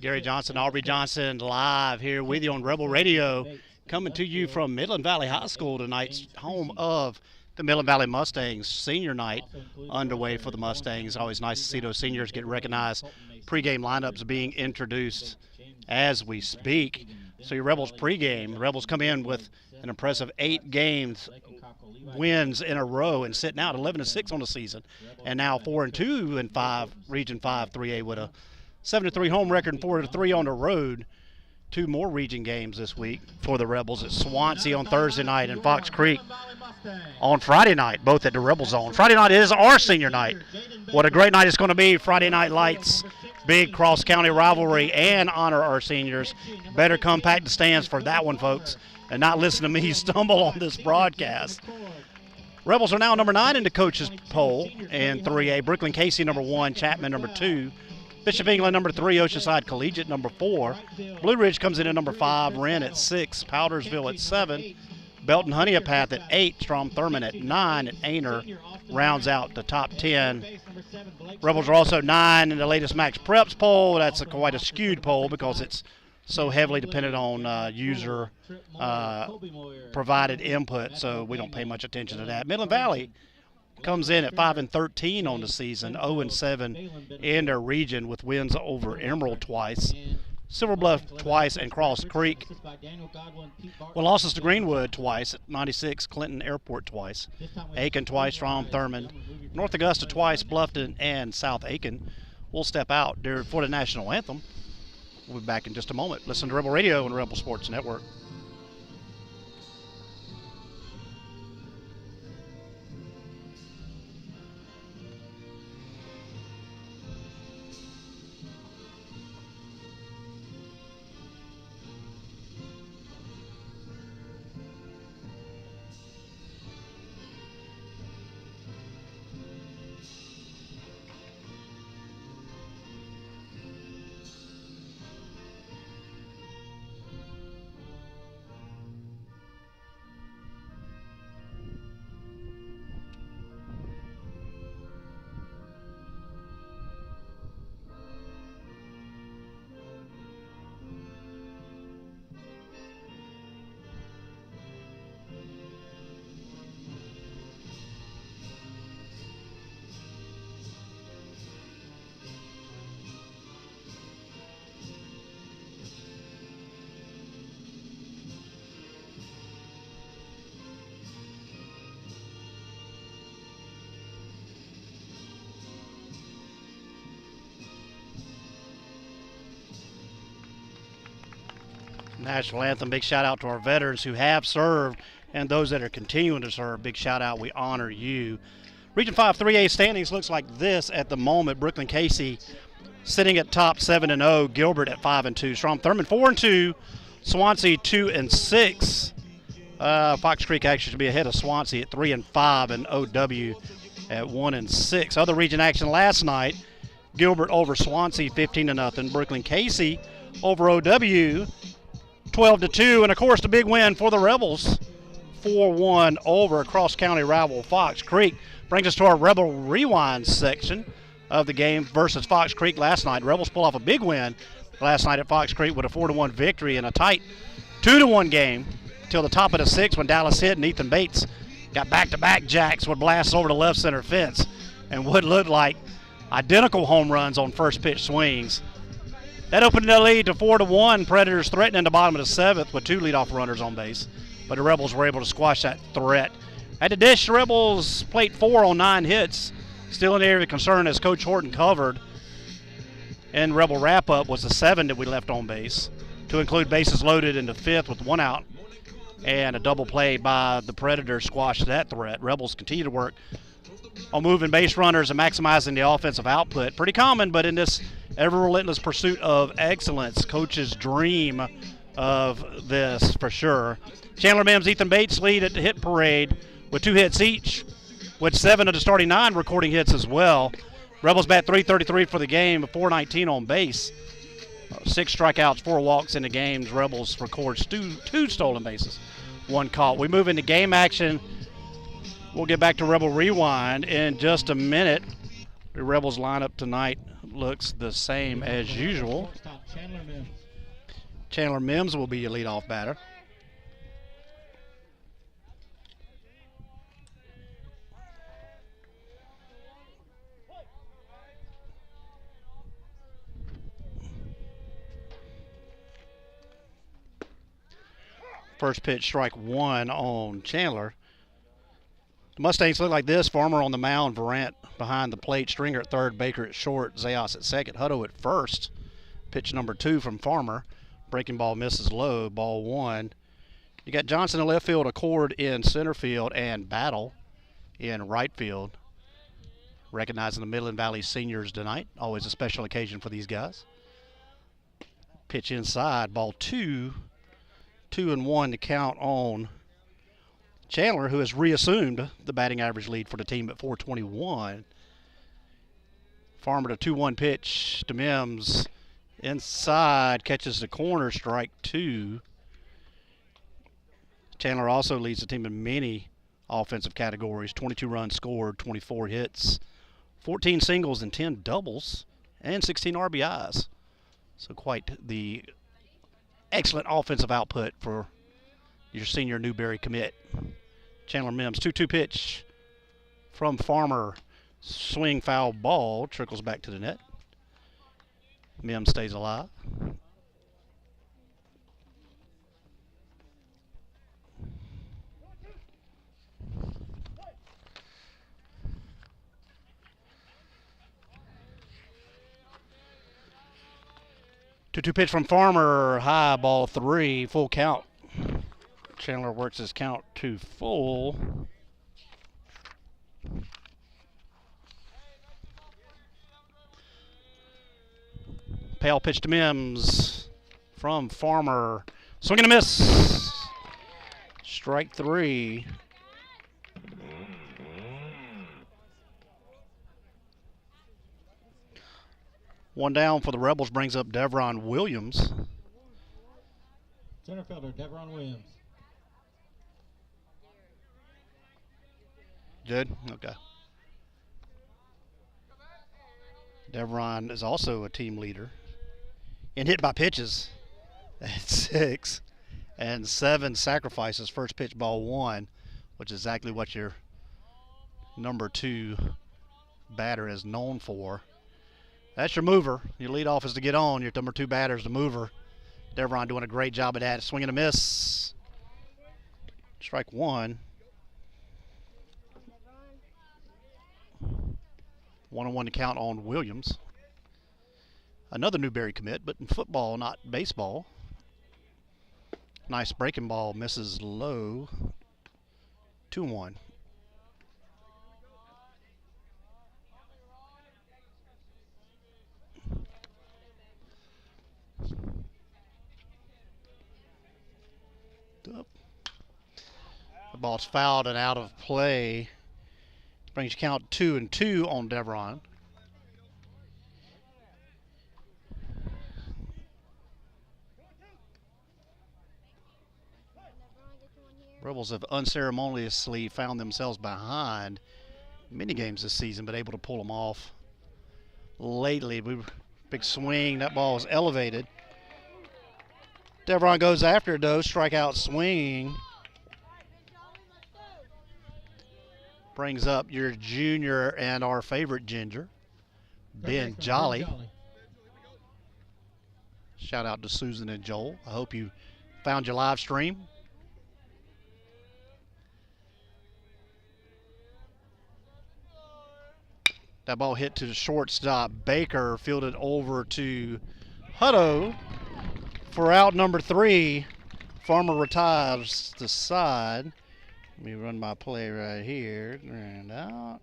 Gary Johnson, Aubrey Johnson, live here with you on Rebel Radio, coming to you from Midland Valley High School tonight, home of the Midland Valley Mustangs. Senior night underway for the Mustangs. Always nice to see those seniors get recognized. Pregame lineups being introduced as we speak. So your Rebels pregame. The Rebels come in with an impressive 8 games wins in a row and sitting out 11-6 on the season, and now 4-2 in 5 Region 5 3A with a 7-3 home record and 4-3 on the road. 2 more region games this week for the Rebels at Swansea on Thursday night and Fox Creek on Friday night, both at the Rebel Zone. Friday night is our senior night. What a great night it's going to be. Friday Night Lights, big cross-county rivalry, and honor our seniors. Better come pack the stands for that one, folks, and not listen to me stumble on this broadcast. Rebels are now number 9 in the coaches poll in 3A. Brooklyn Casey number 1, Chapman number 2, Bishop England number 3, Oceanside Collegiate number 4. Blue Ridge comes in at number 5, Wren at 6, Powdersville at 7, Belton Honeypath at 8, Strom Thurmond at 9, and Ainer rounds out the top 10. Rebels are also 9 in the latest Max Preps poll. That's quite a skewed poll because it's so heavily dependent on user provided input, so we don't pay much attention to that. Midland Valley comes in at 5-13 on the season, 0-7 in their region with wins over Emerald twice, Silver Bluff twice, and Cross Creek. Well, losses to Greenwood twice, 96, Clinton Airport twice, Aiken twice, Strom Thurmond, North Augusta twice, Bluffton, and South Aiken will step out for the national anthem. We'll be back in just a moment. Listen to Rebel Radio and Rebel Sports Network. National anthem, big shout out to our veterans who have served and those that are continuing to serve. Big shout out, we honor you. Region 5 3A standings looks like this at the moment. Brooklyn Casey sitting at top 7-0, Gilbert at 5-2, Strom Thurmond 4-2, Swansea 2-6. Fox Creek actually should be ahead of Swansea at 3-5, and OW at 1-6. Other region action last night, Gilbert over Swansea 15-0, Brooklyn Casey over OW 12-2, and of course the big win for the Rebels, 4-1 over cross-county rival Fox Creek. Brings us to our Rebel Rewind section of the game versus Fox Creek last night. Rebels pull off a big win last night at Fox Creek with a 4-1 victory in a tight 2-1 game till the top of the 6th when Dallas hit and Ethan Bates got back-to-back jacks with blasts over the left center fence and what looked like identical home runs on first pitch swings. That opened the lead to 4-1. Predators threatening the bottom of the 7th with 2 leadoff runners on base, but the Rebels were able to squash that threat. At the dish, the Rebels played 4 on 9 hits, still in the area of concern as Coach Horton covered. And Rebel wrap-up was the 7 that we left on base, to include bases loaded in the 5th with 1 out, and a double play by the Predators squashed that threat. Rebels continue to work on moving base runners and maximizing the offensive output. Pretty common, but in this ever-relentless pursuit of excellence, coach's dream of this for sure. Chandler Mims, Ethan Bates lead at the hit parade with 2 hits each, with 7 of the starting 9 recording hits as well. Rebels bat .333 for the game, 419 on base. 6 strikeouts, 4 walks in the games. Rebels records 2 stolen bases, 1 caught. We move into game action. We'll get back to Rebel Rewind in just a minute. The Rebels lineup tonight looks the same as usual. Chandler Mims will be your leadoff batter. First pitch, strike one on Chandler. The Mustangs look like this. Farmer on the mound, Varant behind the plate, Stringer at third, Baker at short, Zayas at second, Hutto at first. Pitch number 2 from Farmer. Breaking ball misses low, ball 1. You got Johnson in left field, Accord in center field, and Battle in right field. Recognizing the Midland Valley seniors tonight. Always a special occasion for these guys. Pitch inside, ball 2. 2-1 to count on Chandler, who has reassumed the batting average lead for the team at 421. Farmer to 2-1 pitch to Mims. Inside, catches the corner, strike 2. Chandler also leads the team in many offensive categories. 22 runs scored, 24 hits, 14 singles and 10 doubles, and 16 RBIs. So quite the excellent offensive output for your senior Newberry commit. Chandler Mims, 2-2 pitch from Farmer. Swing, foul ball, trickles back to the net. Mims stays alive. Two pitch from Farmer, high, ball 3, full count. Chandler works his count to full. Pale pitch to Mims from Farmer. Swing and a miss. Strike 3. One down for the Rebels brings up Devron Williams. Center fielder, Devron Williams. Good? Okay. Devron is also a team leader in hit by pitches at 6 and 7 sacrifices. First pitch, ball 1, which is exactly what your number 2 batter is known for. That's your mover. Your leadoff is to get on. Your number 2 batter is the mover. Devron doing a great job at that. Swing and a miss. Strike 1. 1-1 to count on Williams. Another Newberry commit, but in football, not baseball. Nice breaking ball, misses low. 2-1. Up. The ball's fouled and out of play. Brings count 2-2 on Devron. Rebels have unceremoniously found themselves behind many games this season, but able to pull them off lately. Big swing. That ball is elevated. Devron goes after it, though. Strikeout swing. Brings up your junior and our favorite ginger, Ben Jolly. Shout out to Susan and Joel. I hope you found your live stream. That ball hit to the shortstop. Baker fielded over to Hutto for out number 3. Farmer retires the side. Let me run my play right here. And out.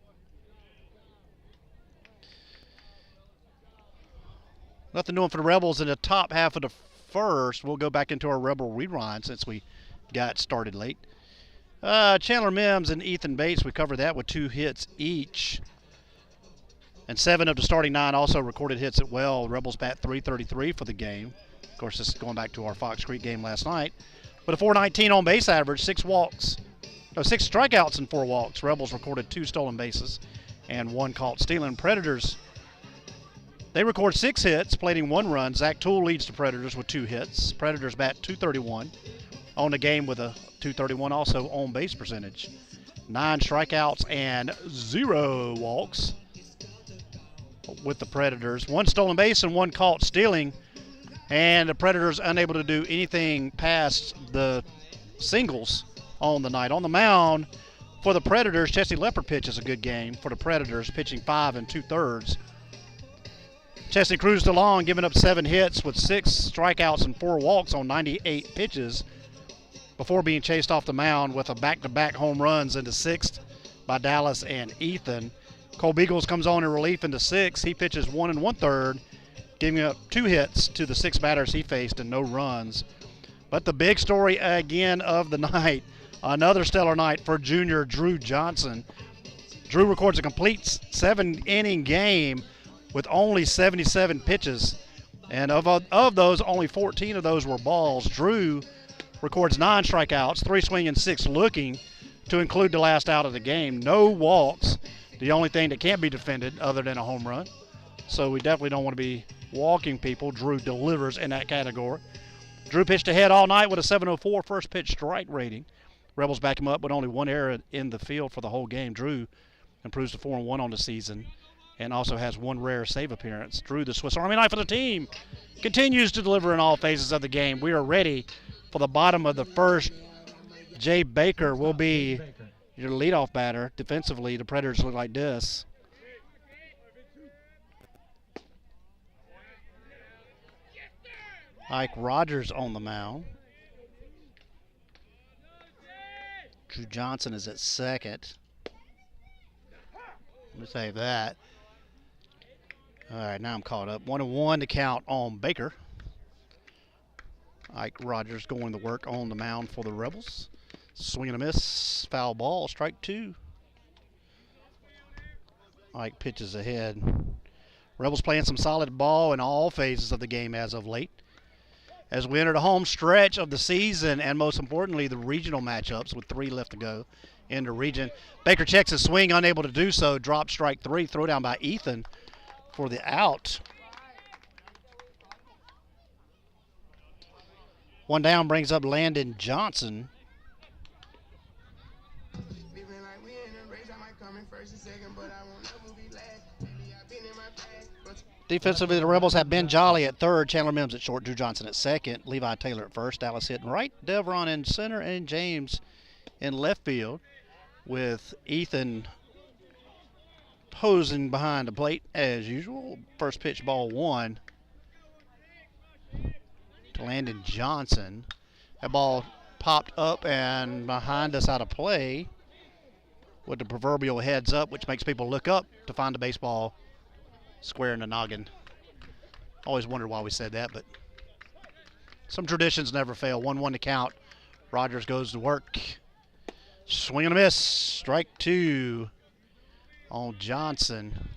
Nothing doing for the Rebels in the top half of the first. We'll go back into our Rebel rewind since we got started late. Chandler Mims and Ethan Bates, we covered that with 2 hits each. And 7 of the starting 9 also recorded hits at well. Rebels bat .333 for the game. Of course, this is going back to our Fox Creek game last night. But a .419 on base average, 6 strikeouts and 4 walks. Rebels recorded 2 stolen bases and 1 caught stealing. Predators, they record 6 hits, plating 1 run. Zach Toole leads the Predators with 2 hits. Predators bat .231 on the game with a .231 also on base percentage. 9 strikeouts and 0 walks with the Predators. 1 stolen base and 1 caught stealing. And the Predators unable to do anything past the singles on the night. On the mound for the Predators, Chesty Leopard pitches a good game for the Predators, pitching 5 2/3. Chesty cruised along, giving up 7 hits with 6 strikeouts and 4 walks on 98 pitches before being chased off the mound with a back-to-back home runs into 6th by Dallas and Ethan. Cole Beagles comes on in relief into 6th. He pitches 1 1/3, giving up 2 hits to the 6 batters he faced and no runs. But the big story again of the night, another stellar night for junior Drew Johnson. Drew records a complete 7-inning game with only 77 pitches. And of those, only 14 of those were balls. Drew records 9 strikeouts, 3 swinging, 6 looking, to include the last out of the game. No walks, the only thing that can't be defended other than a home run. So we definitely don't want to be walking people. Drew delivers in that category. Drew pitched ahead all night with a 7.04 first pitch strike rating. Rebels back him up with only 1 error in the field for the whole game. Drew improves to 4-1 on the season and also has 1 rare save appearance. Drew, the Swiss Army knife of the team, continues to deliver in all phases of the game. We are ready for the bottom of the first. Jay Baker will be your leadoff batter. Defensively, the Predators look like this. Ike Rogers on the mound. Drew Johnson is at second. Let me save that. All right, now I'm caught up. 1-1 to count on Baker. Ike Rogers going to work on the mound for the Rebels. Swing and a miss. Foul ball. Strike 2. Ike pitches ahead. Rebels playing some solid ball in all phases of the game as of late. As we enter the home stretch of the season and, most importantly, the regional matchups with 3 left to go in the region. Baker checks his swing, unable to do so. Drop strike 3. Throw down by Ethan for the out. 1 down brings up Landon Johnson. Defensively, the Rebels have Ben Jolly at third, Chandler Mims at short, Drew Johnson at second, Levi Taylor at first, Dallas hitting right, Devron in center, and James in left field, with Ethan posing behind the plate as usual. First pitch, ball 1 to Landon Johnson. That ball popped up and behind us out of play with the proverbial heads up, which makes people look up to find the baseball square in the noggin. Always wondered why we said that, but some traditions never fail. 1-1 to count. Rogers goes to work. Swing and a miss. Strike 2 on Johnson.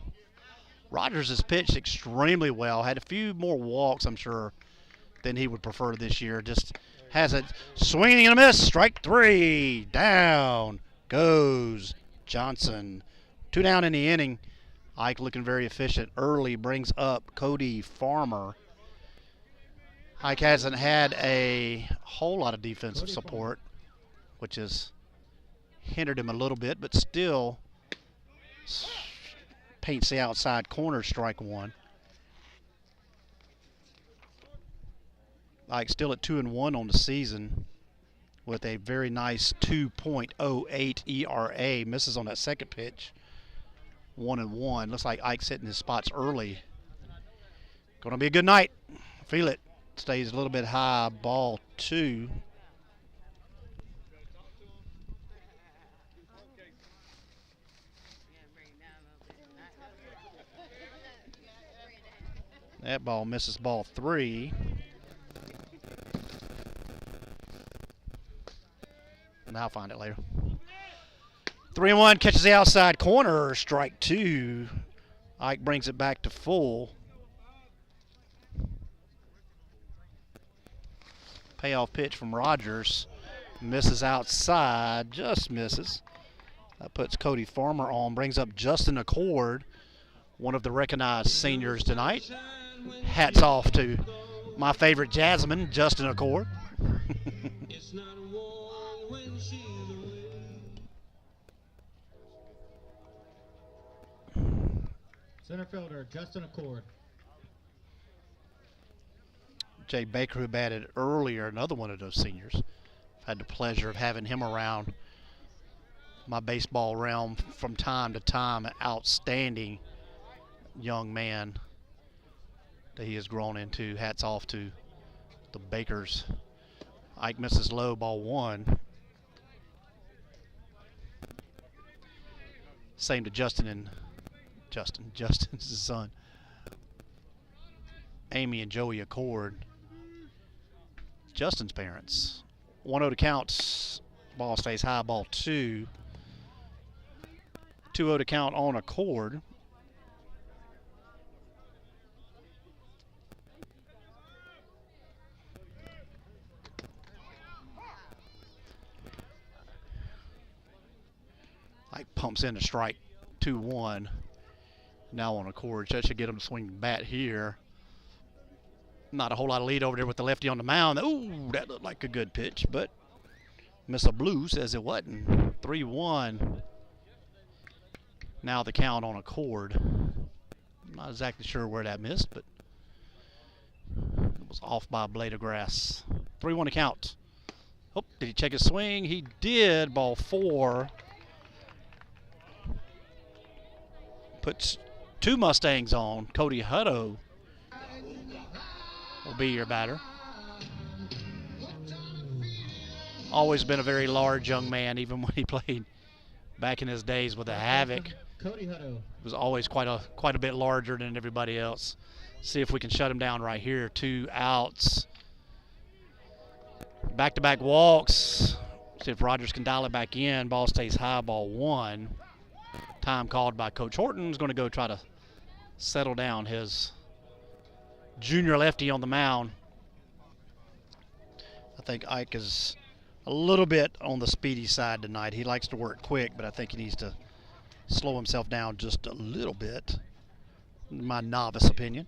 Rogers has pitched extremely well. Had a few more walks, I'm sure, than he would prefer this year. Just has it swinging and a miss. Strike 3. Down goes Johnson. 2 down in the inning. Ike looking very efficient early, brings up Cody Farmer. Ike hasn't had a whole lot of defensive support, which has hindered him a little bit, but still paints the outside corner. Strike 1. Ike still at 2-1 on the season with a very nice 2.08 ERA. Misses on that second pitch. 1-1. Looks like Ike's hitting his spots early. Going to be a good night. Feel it. Stays a little bit high. Ball 2. That ball misses ball 3. And I'll find it later. 3-1, catches the outside corner, strike 2. Ike brings it back to full. Payoff pitch from Rogers. Misses outside, just misses. That puts Cody Farmer on, brings up Justin Accord, one of the recognized seniors tonight. Hats off to my favorite Jasmine, Justin Accord. Center fielder, Justin Accord. Jay Baker, who batted earlier, another one of those seniors. I've had the pleasure of having him around my baseball realm from time to time. An outstanding young man that he has grown into. Hats off to the Bakers. Ike misses low, ball one. Same to Justin's son, Amy and Joey Accord, Justin's parents. 1-0 to count. Ball stays high, ball two. 2-0 to count on Accord. Ike pumps in to strike 2-1. Now on Accord. That should get him to swing the bat here. Not a whole lot of lead over there with the lefty on the mound. Ooh, that looked like a good pitch, but Mr. Blue says it wasn't. 3-1. Now the count on Accord. I'm not exactly sure where that missed, but it was off by a blade of grass. 3-1 to count. Oh, did he check his swing? He did. Ball four. Puts two Mustangs on. Cody Hutto will be your batter. Always been a very large young man, even when he played back in his days with the Havoc. Cody Hutto Was always quite a bit larger than everybody else. See if we can shut him down right here. 2 outs. Back-to-back walks. See if Rogers can dial it back in. Ball stays high, ball one. Time called by Coach Horton is going to go try to settle down his junior lefty on the mound. I think Ike is a little bit on the speedy side tonight. He likes to work quick, but I think he needs to slow himself down just a little bit, in my novice opinion.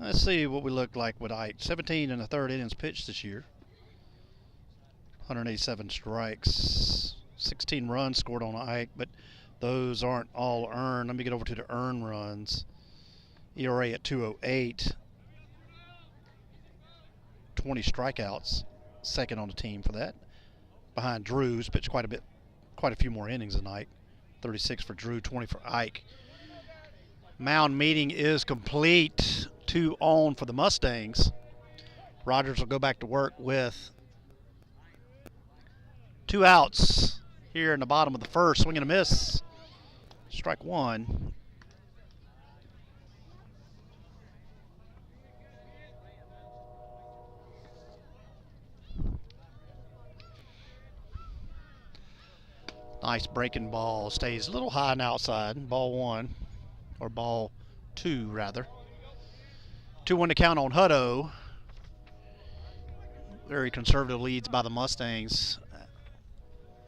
Let's see what we look like with Ike. 17 and a third innings pitched this year. 187 strikes. 16 runs scored on Ike, but those aren't all earned. Let me get over to the earned runs. ERA at 2.08. 20 strikeouts. Second on the team for that. Behind Drew's, pitched quite a few more innings than Ike. 36 for Drew, 20 for Ike. Mound meeting is complete. 2 on for the Mustangs. Rogers will go back to work with 2 outs here in the bottom of the first. Swing and a miss. Strike one. Nice breaking ball. Stays a little high and outside. Ball one. Or ball two, rather. 2-1 to count on Hutto. Very conservative leads by the Mustangs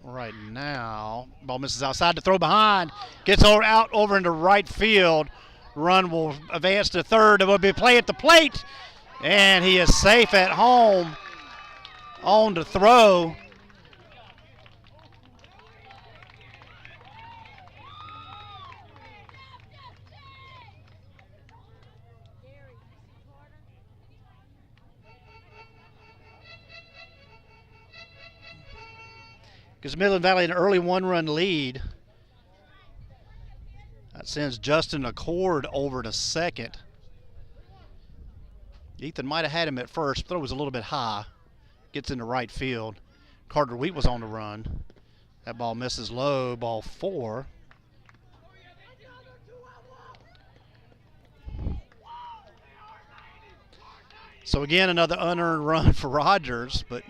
right now. Ball misses outside to throw behind. Gets out over into right field. Run will advance to third. It will be play at the plate. And he is safe at home on to throw. Gives Midland Valley an early 1-run lead. That sends Justin Accord over to second. Ethan might have had him at first. Throw was a little bit high. Gets into right field. Carter Wheat was on the run. That ball misses low. Ball four. So again, another unearned run for Rogers, but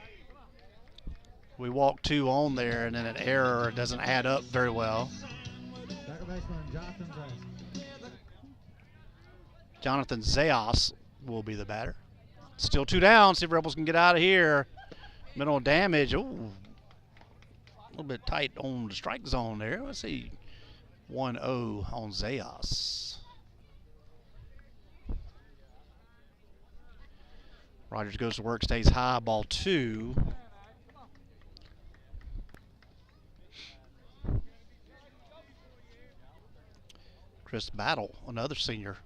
we walk 2 on there, and then an error doesn't add up very well. Jonathan Zayas will be the batter. Still 2 down. See if Rebels can get out of here. Minimal damage. Ooh. little bit tight on the strike zone there. Let's see. 1-0 on STHS. Rogers goes to work, stays high, ball 2. Chris Battle, another senior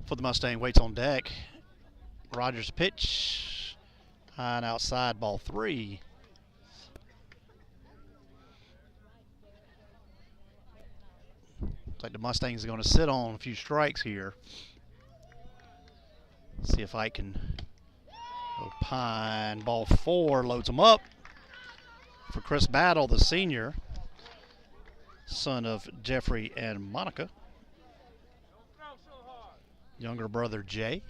for the Mustang, waits on deck. Rogers pitch, high and outside, ball 3. Looks like the Mustangs are going to sit on a few strikes here. See if I can opine. Ball 4 loads them up for Chris Battle, the senior, son of Jeffrey and Monica. Younger brother Jay.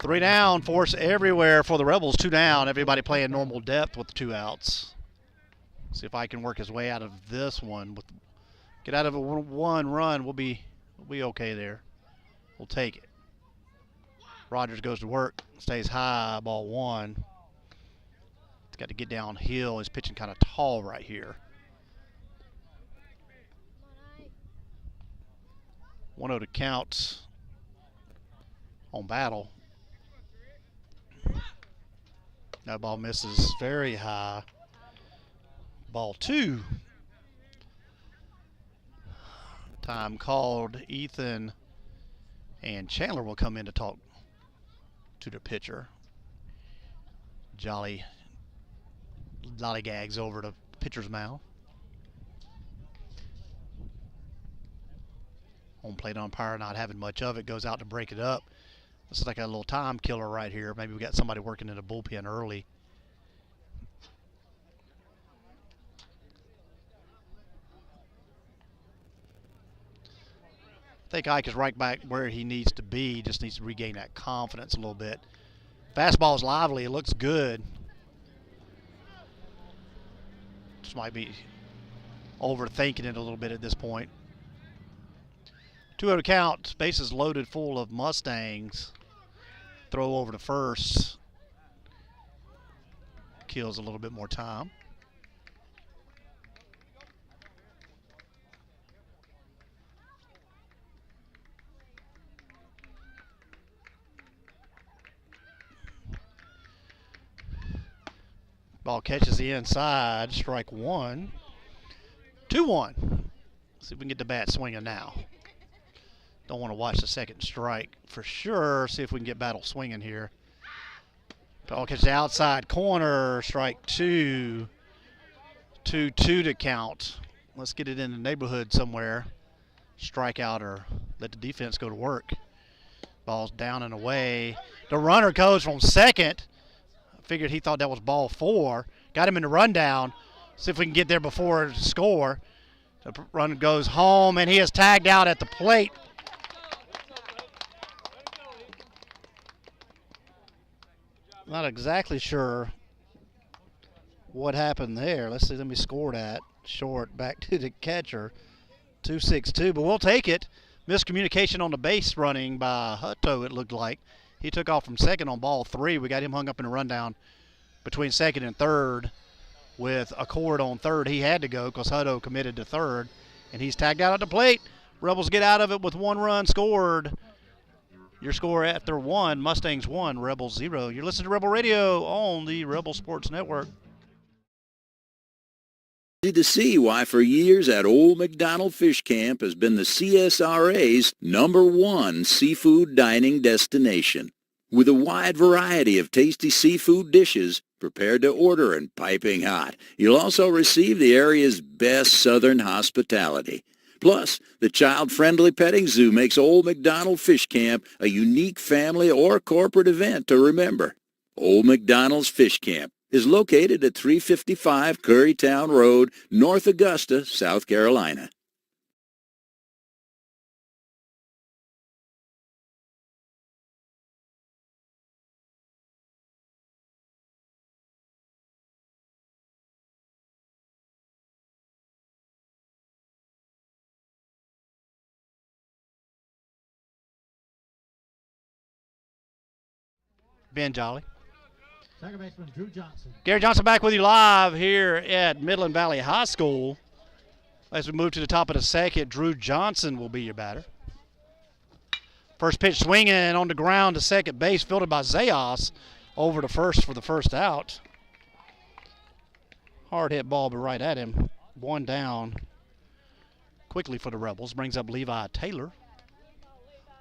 Three down, force everywhere for the Rebels. 2 down, everybody playing normal depth with 2 outs. See if I can work his way out of this one. Get out of a 1 run, we'll be okay there. We'll take it. Rogers goes to work, stays high, ball 1. He's got to get downhill. He's pitching kind of tall right here. 1-0 to count on Battle. That ball misses very high. Ball 2. Time called. Ethan and Chandler will come in to talk to the pitcher. Jolly lollygags over to the pitcher's mound. Home plate umpire not having much of it, goes out to break it up. This is like a little time killer right here. Maybe we got somebody working in the bullpen early. I think Ike is right back where he needs to be. Just needs to regain that confidence a little bit. Fastball is lively. It looks good. Just might be overthinking it a little bit at this point. 2-0 to count. Bases loaded full of Mustangs. Throw over to first. Kills a little bit more time. Ball catches the inside. Strike 1. 2-1. See if we can get the bat swinging now. Don't want to watch the second strike for sure. See if we can get Battle swinging here. Ball catches the outside corner. Strike 2. 2-2 to count. Let's get it in the neighborhood somewhere. Strike out or let the defense go to work. Ball's down and away. The runner goes from second. Figured he thought that was ball 4. Got him in the rundown. See if we can get there before the score. The run goes home, and he is tagged out at the plate. Not exactly sure what happened there. Let's see. Let me score that. Short back to the catcher. 2-6-2, but we'll take it. Miscommunication on the base running by Hutto, it looked like. He took off from second on ball 3. We got him hung up in a rundown between second and third with Accord on third. He had to go because Hutto committed to third, and he's tagged out at the plate. Rebels get out of it with 1 run scored. Your score after 1, Mustangs 1, Rebels 0. You're listening to Rebel Radio on the Rebel Sports Network. Easy to see why for years that Old McDonald Fish Camp has been the CSRA's #1 seafood dining destination. With a wide variety of tasty seafood dishes prepared to order and piping hot, you'll also receive the area's best southern hospitality. Plus, the child-friendly petting zoo makes Old McDonald Fish Camp a unique family or corporate event to remember. Old McDonald's Fish Camp is located at 355 Currytown Road, North Augusta, South Carolina. Ben Jolly. Second baseman Drew Johnson. Gary Johnson back with you live here at Midland Valley High School. As we move to the top of the second, Drew Johnson will be your batter. First pitch swinging on the ground to second base, fielded by Zayas over to first for the first out. Hard hit ball, but right at him. One down quickly for the Rebels. Brings up Levi Taylor,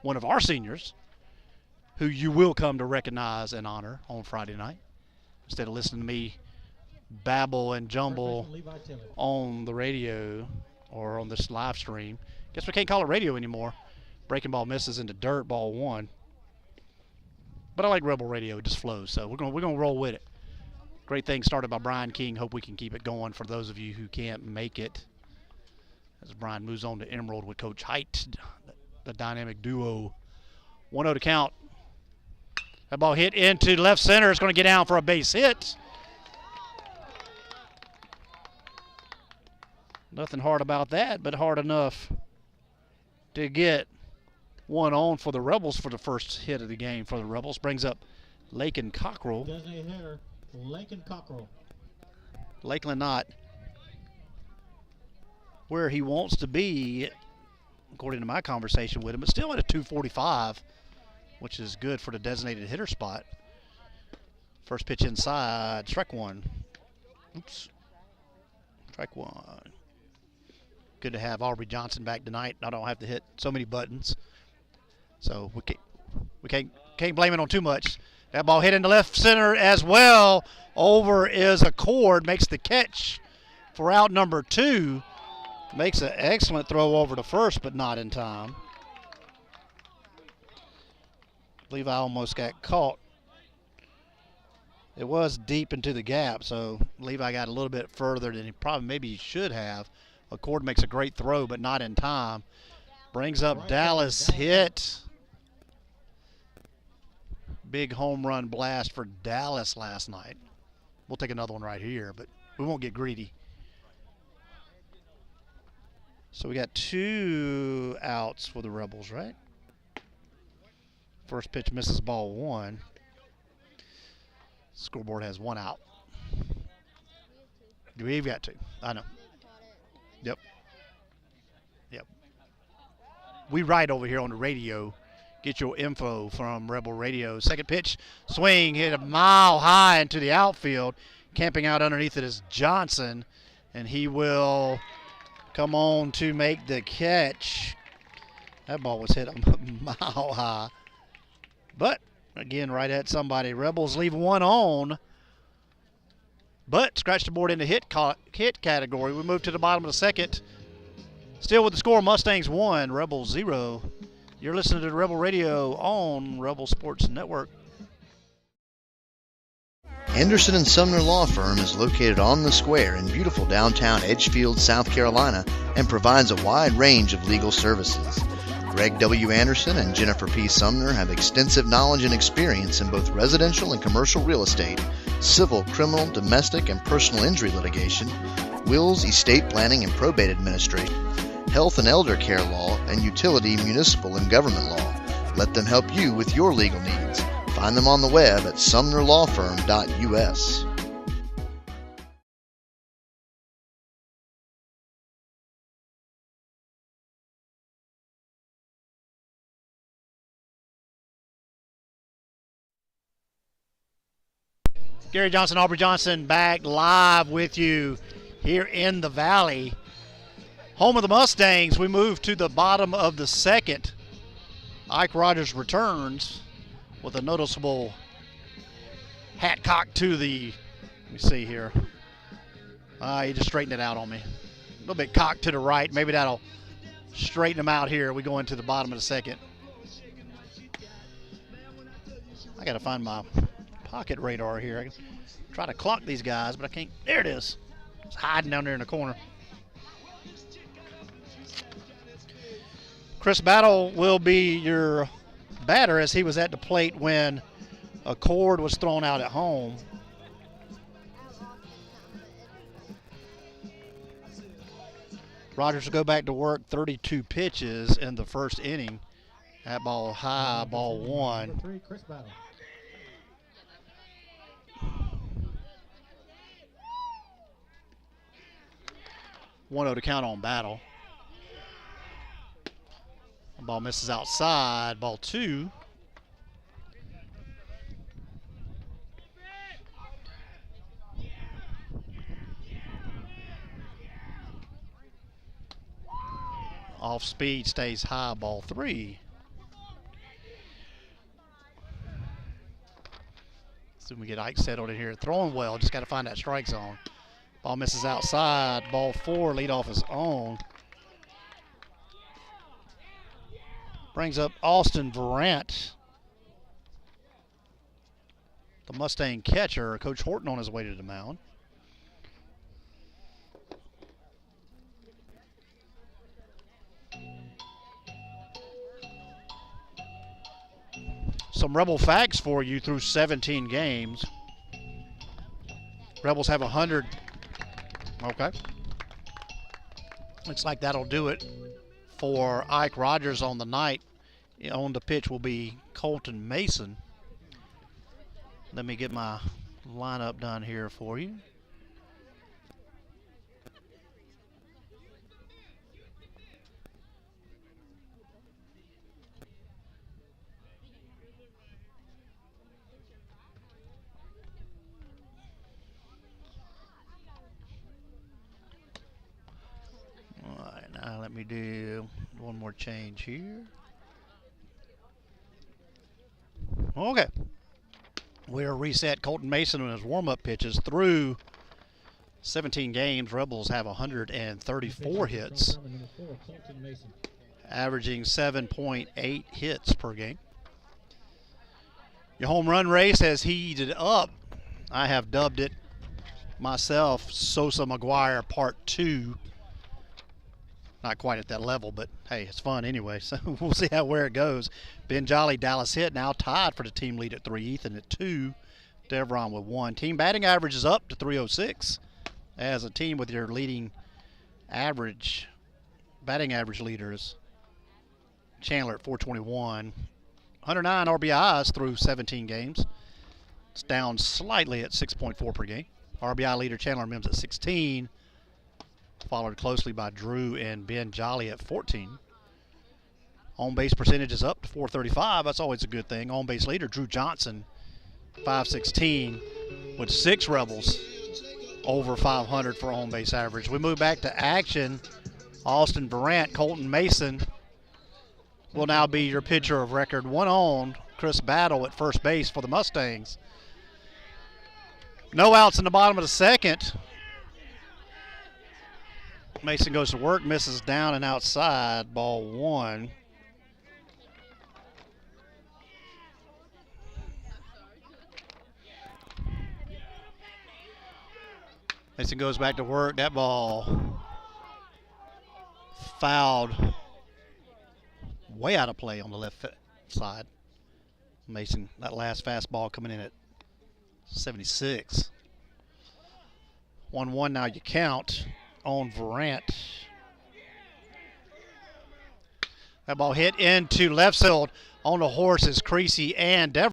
one of our seniors, who you will come to recognize and honor on Friday night, instead of listening to me babble and jumble on the radio or on this live stream. Guess we can't call it radio anymore. Breaking ball misses into dirt, ball one. But I like Rebel Radio, it just flows, so we're gonna roll with it. Great thing started by Brian King. Hope we can keep it going for those of you who can't make it. As Brian moves on to Emerald with Coach Height, the dynamic duo. 1-0 to count. That ball hit into left center. It's going to get down for a base hit. Nothing hard about that, but hard enough to get one on for the Rebels for the first hit of the game for the Rebels. Brings up Lakin Cockrell. Designated hitter, Lakin Cockrell. Lakeland not where he wants to be, according to my conversation with him, but still at a 245, which is good for the designated hitter spot. First pitch inside, strike one. Oops. Strike one. Good to have Aubrey Johnson back tonight. I don't have to hit so many buttons. So we can't blame it on too much. That ball hit into left center as well. Over is Accord, makes the catch for out number 2. Makes an excellent throw over to first, but not in time. Levi almost got caught. It was deep into the gap, so Levi got a little bit further than he maybe should have. Accord makes a great throw, but not in time. Brings up Dallas hit. Big home run blast for Dallas last night. We'll take another one right here, but we won't get greedy. So we got 2 outs for the Rebels, right? First pitch misses, ball 1. Scoreboard has 1 out. We've got 2. I know. Yep. We write over here on the radio. Get your info from Rebel Radio. Second pitch, swing, hit a mile high into the outfield. Camping out underneath it is Johnson, and he will come on to make the catch. That ball was hit a mile high. But, again, right at somebody. Rebels leave 1 on. But scratch the board in the hit category. We move to the bottom of the second. Still with the score, Mustangs 1, Rebels 0. You're listening to Rebel Radio on Rebel Sports Network. Anderson & Sumner Law Firm is located on the square in beautiful downtown Edgefield, South Carolina, and provides a wide range of legal services. Greg W. Anderson and Jennifer P. Sumner have extensive knowledge and experience in both residential and commercial real estate, civil, criminal, domestic, and personal injury litigation, wills, estate planning, and probate administration, health and elder care law, and utility, municipal, and government law. Let them help you with your legal needs. Find them on the web at sumnerlawfirm.us. Gary Johnson, Aubrey Johnson back live with you here in the Valley. Home of the Mustangs, we move to the bottom of the second. Ike Rogers returns with a noticeable hat cock to the, let me see here. He just straightened it out on me. A little bit cocked to the right. Maybe that'll straighten him out here. We go into the bottom of the second. I got to find my pocket radar here. I can try to clock these guys, but I can't. There it is. It's hiding down there in the corner. Chris Battle will be your batter, as he was at the plate when a cord was thrown out at home. Rogers will go back to work. 32 pitches in the first inning. That ball high, ball 1. Number 3, Chris Battle. 1-0 to count on Battle. Ball misses outside. Ball 2. Off speed, stays high. Ball 3. Soon we get Ike settled in here. Throwing well, just got to find that strike zone. Ball misses outside. Ball 4, lead off his own. Brings up Austin Verant, the Mustang catcher. Coach Horton on his way to the mound. Some Rebel facts for you through 17 games. Rebels have 100. Okay. Looks like that'll do it for Ike Rogers on the night. On the pitch will be Colton Mason. Let me get my lineup done here for you. All right, now let me do one more change here. Okay. We're reset Colton Mason on his warm-up pitches through 17 games. Rebels have 134 hits, averaging 7.8 hits per game. Your home run race has heated up. I have dubbed it myself Sosa McGuire Part 2. Not quite at that level, but hey, it's fun anyway, so we'll see where it goes. Ben Jolly, Dallas hit, now tied for the team lead at 3. Ethan at 2. Devron with 1. Team batting average is up to 306. As a team with your leading average, batting average leaders, Chandler at 421. 109 RBIs through 17 games. It's down slightly at 6.4 per game. RBI leader Chandler Mims at 16. Followed closely by Drew and Ben Jolly at 14. On base percentage is up to 435. That's always a good thing. On base leader Drew Johnson, 516, with 6 Rebels over 500 for on base average. We move back to action. Austin Verant, Colton Mason will now be your pitcher of record. 1 on. Chris Battle at first base for the Mustangs. No outs in the bottom of the second. Mason goes to work, misses down and outside, ball 1. Mason goes back to work. That ball fouled way out of play on the left side. Mason, that last fastball coming in at 76. 1-1 now you count on Verant. That ball hit into left field on the horses, Creasy and Devon.